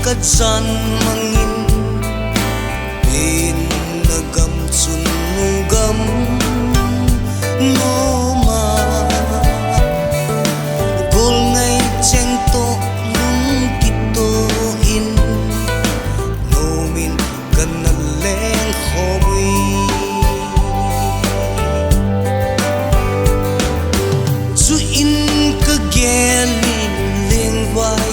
Jaan mangin tin nagam sunugam no ma gol ngai cheng to lung kito in no min kan leng khoi chu in ka gen leng vai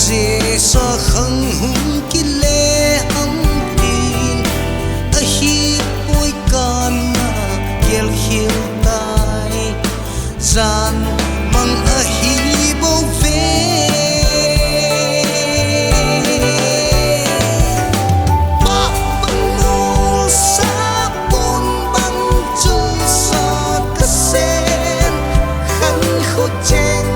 chế sa khăng hung ki le am tin a hi poi kan na kel hil tai Jaan mang a hi bo ve pa bang no sa bon bang chui sa ka sen khăn khu chen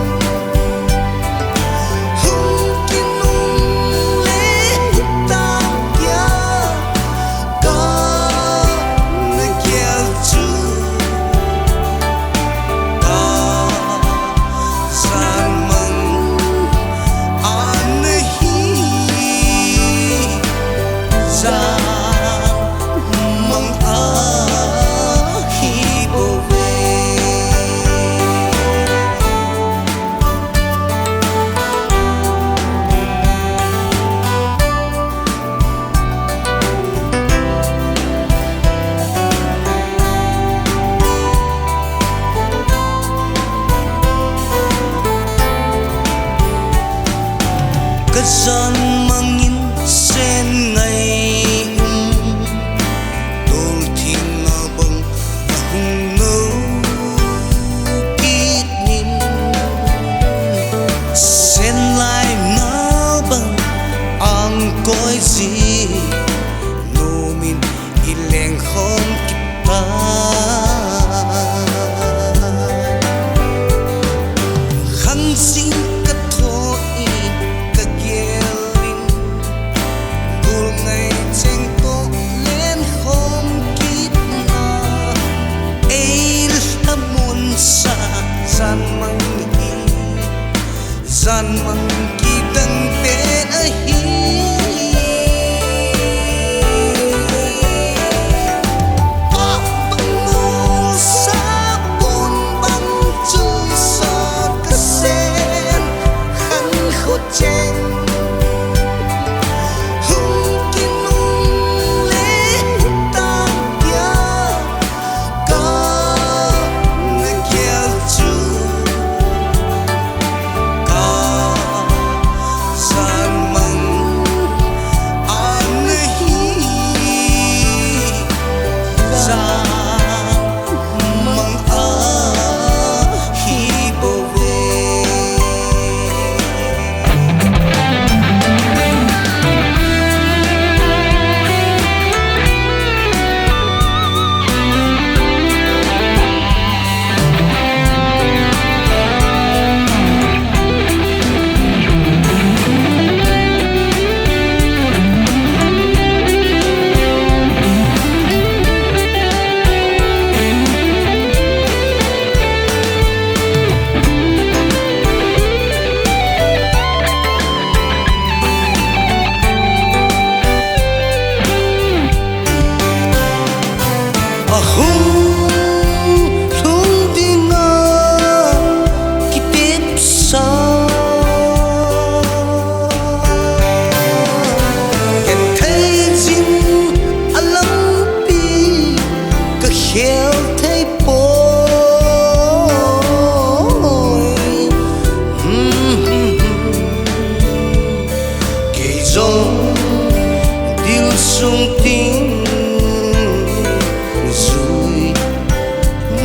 Jaan mangin sen ngai dol thin na bang ahung no kit nin sen lai na bang ang koi si no min ileng hom kita khang sing Jaan mang ki dang pen a hi pa bang no sa bon bang chui sa ka sen khăn khu chen sung tiếng rồi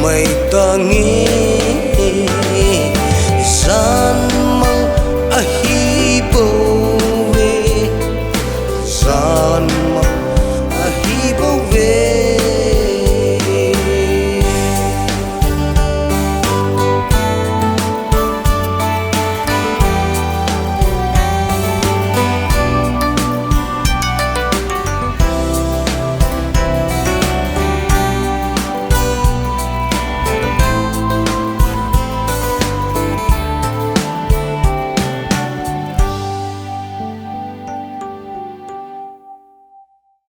mây ta nghĩ